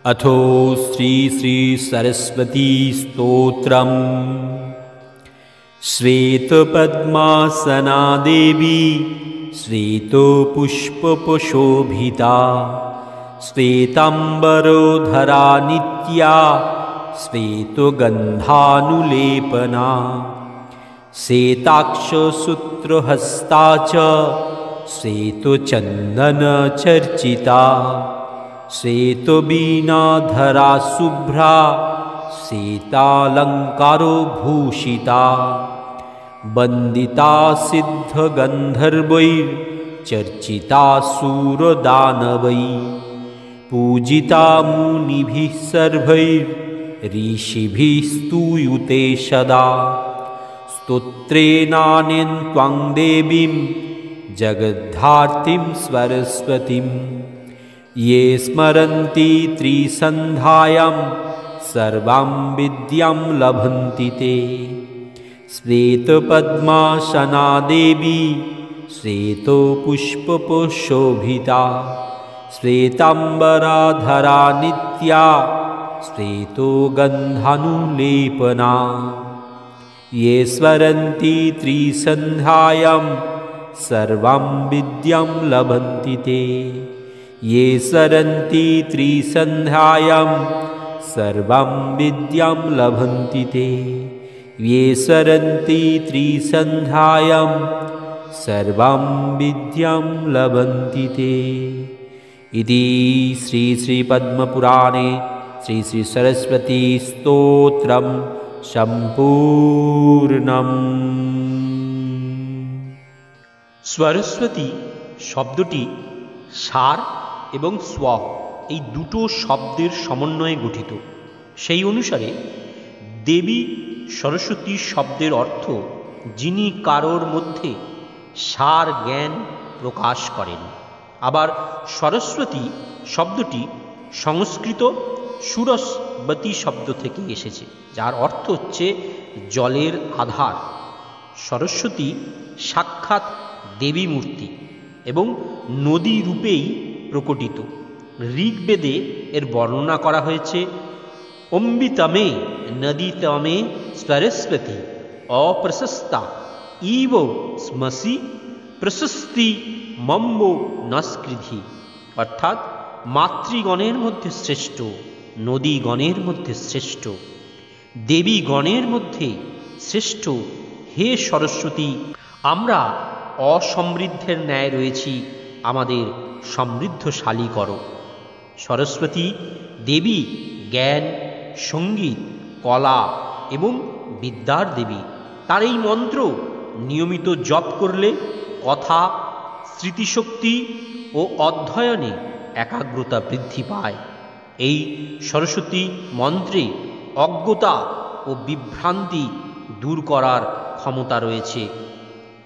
अथो श्री श्री सरस्वती स्तोत्रम्। श्वेतपद्मासना देवी श्वेतपुष्पशोभिता, श्वेताम्बरोधरा नित्या श्वेतगन्धानुलेपना, श्वेताक्षसूत्रहस्ता च श्वेतचन्दनचर्चिता, श्वेतवीणाधरा शुभ्रा श्वेतालङ्कारो भूषिता, वन्दिता सिद्धगन्धर्वैर्चर्चिता सुरदानवैः, पूजिता मुनिभिः सर्वैर्ऋषिभिः स्तूयते सदा। स्तोत्रेणानेन त्वां देवीं जगद्धात्रीं सरस्वतीं, ये स्मरन्ति त्रिसन्ध्यायां सर्वां विद्यां लभन्ति ते। श्वेतपद्मासना देवी श्वेतपुष्पशोभिता, श्वेताम्बराधरा नित्या श्वेतगन्धानुलेपना, ये स्मरन्ति त्रिसन्ध्यायां सर्वां विद्यां लभन्ति ते। ये स्मरन्ति त्रिसन्ध्यायां सर्वां विद्यां लभन्ति ते। ये स्मरन्ति त्रिसन्ध्यायां सर्वां विद्यां लभन्ति ते। इति श्री श्री पद्मपुराणे श्री श्री सरस्वती स्तोत्रं सम्पूर्णम्। सरस्वती शब्दটি সার এবং স্ব এই দুটো শব্দের সমন্বয়ে গঠিত। সেই অনুসারে দেবী সরস্বতী শব্দের অর্থ যিনি কারোর মধ্যে সার জ্ঞান প্রকাশ করেন। আবার সরস্বতী শব্দটি সংস্কৃত সুরসবতী শব্দ থেকে এসেছে, যার অর্থ হচ্ছে জলের আধার। সরস্বতী সাক্ষাৎ দেবী মূর্তি এবং নদী রূপেই প্রকটিত। ঋগ্বেদে এর বর্ণনা করা হয়েছে, অম্বিতমে নদীতমে সরস্বতী অপ্রশস্তা ইব স্মসি প্রশস্তি মম্ব নস্কৃধি, অর্থাৎ মাতৃগণের মধ্যে শ্রেষ্ঠ, নদীগণের মধ্যে শ্রেষ্ঠ, দেবীগণের মধ্যে শ্রেষ্ঠ হে সরস্বতী, আমরা অসমৃদ্ধের ন্যায় রয়েছি, আমাদের সমৃদ্ধশালী করো। সরস্বতী দেবী জ্ঞান, সঙ্গীত, কলা এবং বিদ্যার দেবী। তার এই মন্ত্র নিয়মিত জপ করলে কথা, স্মৃতিশক্তি ও অধ্যয়নে একাগ্রতা বৃদ্ধি পায়। এই সরস্বতী মন্ত্রে অজ্ঞতা ও বিভ্রান্তি দূর করার ক্ষমতা রয়েছে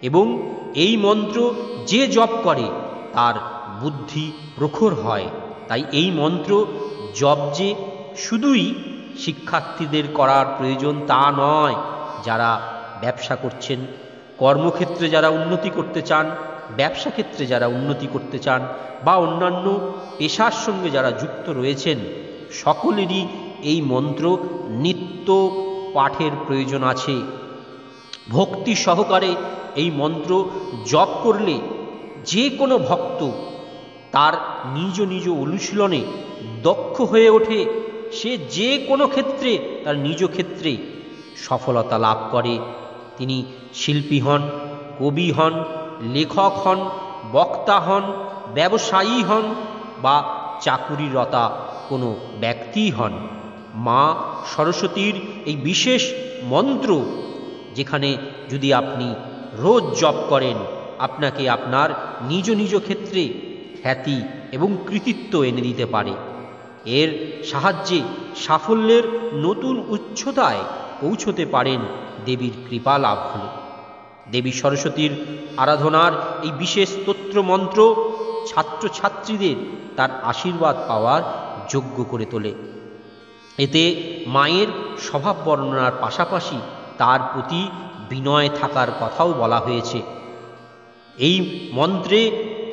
এবং এই মন্ত্র যে জপ করে তার বুদ্ধি প্রখর হয়। তাই এই মন্ত্র জপ যে শুধুই শিক্ষার্থীদের করার প্রয়োজন তা নয়, যারা ব্যবসা করছেন, কর্মক্ষেত্রে যারা উন্নতি করতে চান, ব্যবসা ক্ষেত্রে যারা উন্নতি করতে চান বা অন্যান্য পেশার সঙ্গে যারা যুক্ত রয়েছেন, সকলেরই এই মন্ত্র নিত্য পাঠের প্রয়োজন আছে। ভক্তি সহকারে এই মন্ত্র জপ করলে যে কোনো ভক্ত তার নিজ নিজ অনুশীলনে দক্ষ হয়ে ওঠে। সে যে কোনো ক্ষেত্রে তার নিজ ক্ষেত্রে সফলতা লাভ করে। তিনি শিল্পী হন, কবি হন, লেখক হন, বক্তা হন, ব্যবসায়ী হন বা চাকুরিরতা কোনো ব্যক্তি হন। মা সরস্বতীর এই বিশেষ মন্ত্র যেখানে যদি আপনি রোজ জপ করেন, আপনাকে আপনার নিজ নিজ ক্ষেত্রে খ্যাতি এবং কৃতিত্ব এনে দিতে পারে। এর সাহায্যে সাফল্যের নতুন উচ্চতায় পৌঁছতে পারেন দেবীর কৃপা লাভ হলে। দেবী সরস্বতীর আরাধনার এই বিশেষ স্তোত্র মন্ত্র ছাত্রছাত্রীদের তার আশীর্বাদ পাওয়ার যোগ্য করে তোলে। এতে মায়ের স্বভাব বর্ণনার পাশাপাশি তার প্রতি বিনয় থাকার কথাও বলা হয়েছে। এই মন্ত্রে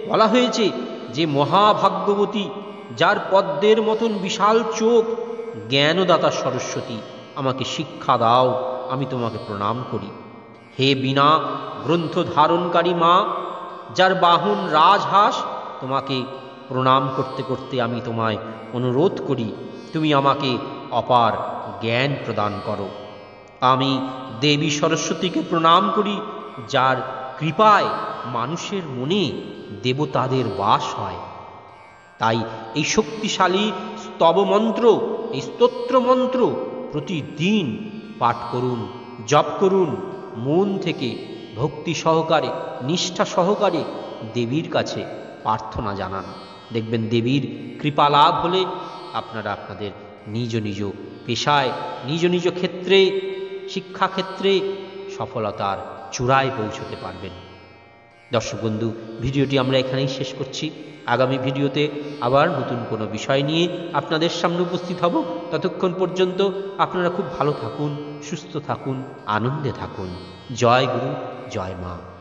বলা হয়েছে যে মহাভাগ্যবতী যার পদ্মের মতন বিশাল চোখ, জ্ঞানদাতা সরস্বতী, আমাকে শিক্ষা দাও, আমি তোমাকে প্রণাম করি। হে বিনা গ্রন্থ ধারণকারী মা, যার বাহন রাজহাঁস, তোমাকে প্রণাম করতে করতে আমি তোমায় অনুরোধ করি, তুমি আমাকে অপার জ্ঞান প্রদান করো। আমি দেবী সরস্বতীকে প্রণাম করি, যার কৃপায় মানুষের মনে দেবতাদের বাস হয়। তাই এই শক্তিশালী স্তবমন্ত্র, এই স্তোত্র মন্ত্র প্রতিদিন পাঠ করুন, জপ করুন, মন থেকে ভক্তি সহকারে, নিষ্ঠা সহকারে দেবীর কাছে প্রার্থনা জানান। দেখবেন দেবীর কৃপা লাভ হলে আপনারা আপনাদের নিজ নিজ পেশায়, নিজ নিজ ক্ষেত্রে, শিক্ষাক্ষেত্রে সফলতার চূড়ায় পৌঁছতে পারবেন। দর্শক বন্ধু, ভিডিওটি আমরা এখানেই শেষ করছি। আগামী ভিডিওতে আবার নতুন কোনো বিষয় নিয়ে আপনাদের সামনে উপস্থিত হব। ততক্ষণ পর্যন্ত আপনারা খুব ভালো থাকুন, সুস্থ থাকুন, আনন্দে থাকুন। জয় গুরু, জয় মা।